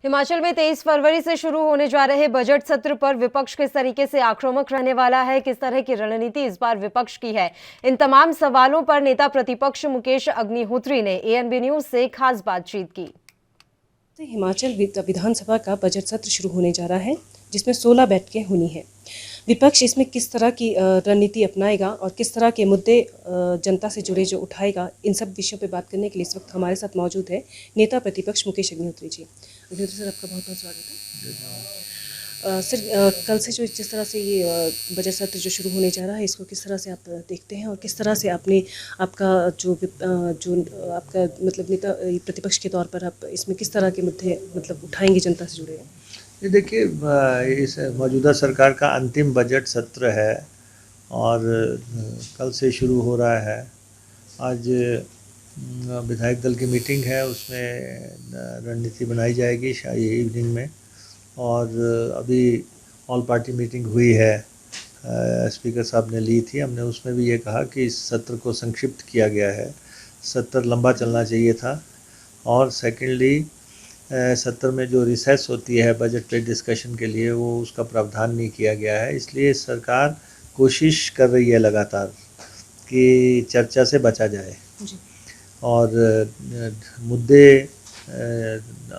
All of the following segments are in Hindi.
हिमाचल में 23 फरवरी से शुरू होने जा रहे बजट सत्र पर विपक्ष किस तरीके से आक्रामक रहने वाला है, किस तरह की रणनीति इस बार विपक्ष की है, इन तमाम सवालों पर नेता प्रतिपक्ष मुकेश अग्निहोत्री ने एएनबी न्यूज से खास बातचीत की। हिमाचल विधानसभा का बजट सत्र शुरू होने जा रहा है, जिसमें 16 बैठकें होनी है। विपक्ष इसमें किस तरह की रणनीति अपनाएगा और किस तरह के मुद्दे जनता से जुड़े जो उठाएगा, इन सब विषयों पर बात करने के लिए इस वक्त हमारे साथ मौजूद है नेता प्रतिपक्ष मुकेश अग्निहोत्री जी। अग्निहोत्री सर, आपका बहुत बहुत स्वागत है। सर, कल से जो जिस तरह से ये बजट सत्र जो शुरू होने जा रहा है, इसको किस तरह से आप देखते हैं और किस तरह से आपका जो आपका मतलब नेता प्रतिपक्ष के तौर पर आप इसमें किस तरह के मुद्दे मतलब उठाएंगे जनता से जुड़े हैं? ये देखिए, इस मौजूदा सरकार का अंतिम बजट सत्र है और कल से शुरू हो रहा है। आज विधायक दल की मीटिंग है, उसमें रणनीति बनाई जाएगी शायद इवनिंग में। और अभी ऑल पार्टी मीटिंग हुई है, स्पीकर साहब ने ली थी, हमने उसमें भी ये कहा कि इस सत्र को संक्षिप्त किया गया है, सत्र लंबा चलना चाहिए था। और सेकेंडली, सत्र में जो रिसेस होती है बजट पे डिस्कशन के लिए, वो उसका प्रावधान नहीं किया गया है। इसलिए सरकार कोशिश कर रही है लगातार कि चर्चा से बचा जाए जी। और मुद्दे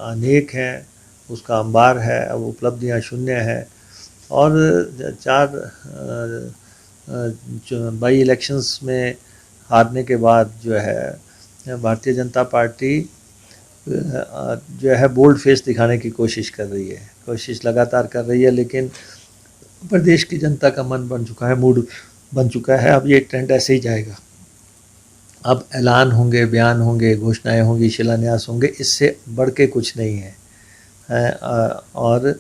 अनेक हैं, उसका अंबार है, अब उपलब्धियां शून्य है। और 4 बाई इलेक्शंस में हारने के बाद जो है भारतीय जनता पार्टी जो है बोल्ड फेस दिखाने की कोशिश कर रही है, कोशिश लगातार कर रही है, लेकिन प्रदेश की जनता का मन बन चुका है, मूड बन चुका है। अब ये ट्रेंड ऐसे ही जाएगा। अब ऐलान होंगे, बयान होंगे, घोषणाएं होंगी, शिलान्यास होंगे, इससे बढ़ के कुछ नहीं है। और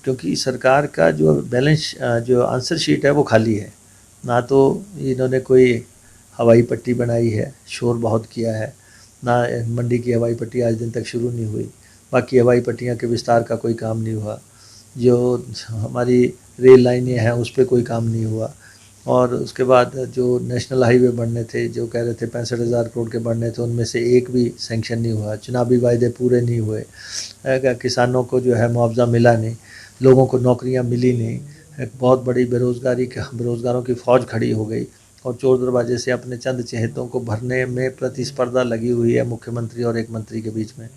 क्योंकि सरकार का जो बैलेंस जो आंसर शीट है वो खाली है, ना तो इन्होंने कोई हवाई पट्टी बनाई है, शोर बहुत किया है, ना मंडी की हवाई पट्टी आज दिन तक शुरू नहीं हुई, बाकी हवाई पट्टियां के विस्तार का कोई काम नहीं हुआ, जो हमारी रेल लाइनें हैं उस पर कोई काम नहीं हुआ। और उसके बाद जो नेशनल हाईवे बनने थे, जो कह रहे थे 65,000 करोड़ के बनने थे, उनमें से एक भी सैंक्शन नहीं हुआ, चुनावी वायदे पूरे नहीं हुए, किसानों को जो है मुआवजा मिला नहीं, लोगों को नौकरियां मिली नहीं, एक बहुत बड़ी बेरोज़गारों की फ़ौज खड़ी हो गई और चोर दरवाजे से अपने चंद चहेतों को भरने में प्रतिस्पर्धा लगी हुई है मुख्यमंत्री और एक मंत्री के बीच में,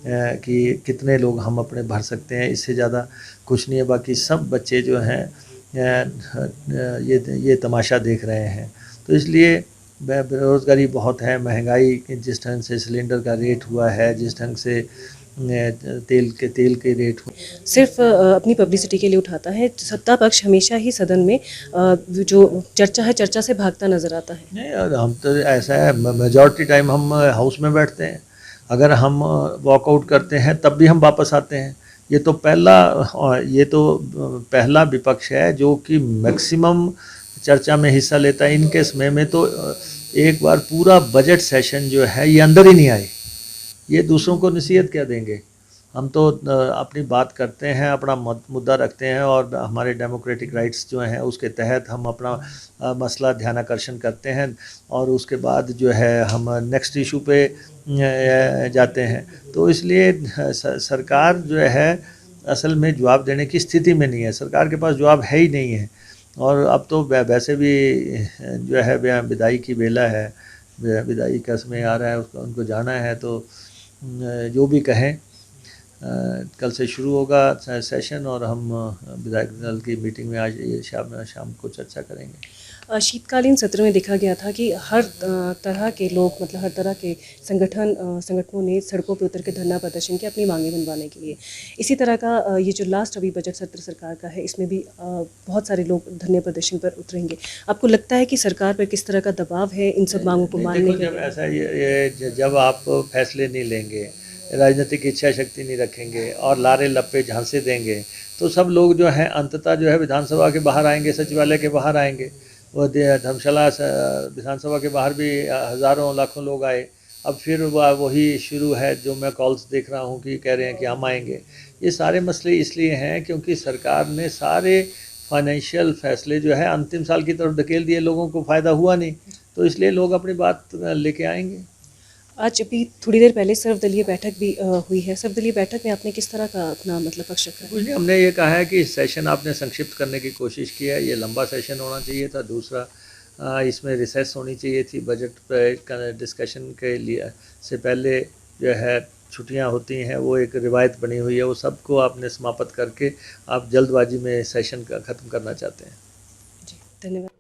कि कितने लोग हम अपने भर सकते हैं, इससे ज़्यादा कुछ नहीं है। बाकी सब बच्चे जो हैं ये तमाशा देख रहे हैं। तो इसलिए बेरोज़गारी बहुत है, महंगाई जिस ढंग से सिलेंडर का रेट हुआ है, जिस ढंग से तेल के रेट हो, सिर्फ अपनी पब्लिसिटी के लिए उठाता है। सत्ता पक्ष हमेशा ही सदन में जो चर्चा है, चर्चा से भागता नजर आता है। नहीं, और हम तो ऐसा है, मेजॉरिटी टाइम हम हाउस में बैठते हैं, अगर हम वॉकआउट करते हैं तब भी हम वापस आते हैं। ये तो पहला विपक्ष है जो कि मैक्सिमम चर्चा में हिस्सा लेता है। इनके समय में तो एक बार पूरा बजट सेशन जो है ये अंदर ही नहीं आए, ये दूसरों को नसीहत क्या देंगे। हम तो अपनी बात करते हैं, अपना मुद्दा रखते हैं और हमारे डेमोक्रेटिक राइट्स जो हैं उसके तहत हम अपना मसला ध्यानाकर्षण करते हैं और उसके बाद जो है हम नेक्स्ट इशू पे जाते हैं। तो इसलिए सरकार जो है असल में जवाब देने की स्थिति में नहीं है, सरकार के पास जवाब है ही नहीं है। और अब तो वैसे भी जो है विदाई की बेला है, विदाई का समय आ रहा है, उनको जाना है, तो जो भी कहें, कल से शुरू होगा सेशन और हम विधायक दल की मीटिंग में आज ये शाम को चर्चा करेंगे। शीतकालीन सत्र में देखा गया था कि हर तरह के लोग, मतलब हर तरह के संगठनों ने सड़कों पर उतर के धरना प्रदर्शन किया अपनी मांगें मनवाने के लिए। इसी तरह का ये जो लास्ट अभी बजट सत्र सरकार का है, इसमें भी बहुत सारे लोग धरने प्रदर्शन पर उतरेंगे। आपको लगता है कि सरकार पर किस तरह का दबाव है इन सब मांगों को मानने के लिए? ऐसा जब आप फैसले नहीं लेंगे, राजनीतिक इच्छा शक्ति नहीं रखेंगे और लारे लप्पे झांसे देंगे, तो सब लोग जो हैं अंततः जो है विधानसभा के बाहर आएंगे, सचिवालय के बाहर आएंगे। वो धर्मशाला विधानसभा के बाहर भी हज़ारों लाखों लोग आए। अब फिर वही शुरू है, जो मैं कॉल्स देख रहा हूँ कि कह रहे हैं कि हम आएंगे। ये सारे मसले इसलिए हैं क्योंकि सरकार ने सारे फाइनेंशियल फैसले जो है अंतिम साल की तरफ धकेल दिए, लोगों को फ़ायदा हुआ नहीं, तो इसलिए लोग अपनी बात लेके आएंगे। आज अभी थोड़ी देर पहले सर्वदलीय बैठक भी हुई है। सर्वदलीय बैठक में आपने किस तरह का अपना मतलब पक्ष रखा है? कुछ नहीं, हमने ये कहा है कि सेशन आपने संक्षिप्त करने की कोशिश की है, ये लंबा सेशन होना चाहिए था। दूसरा इसमें रिसेस होनी चाहिए थी बजट पर डिस्कशन के लिए से पहले जो है छुट्टियां होती हैं, वो एक रिवायत बनी हुई है, वो सबको आपने समाप्त करके आप जल्दबाजी में सेशन का ख़त्म करना चाहते हैं। जी, धन्यवाद।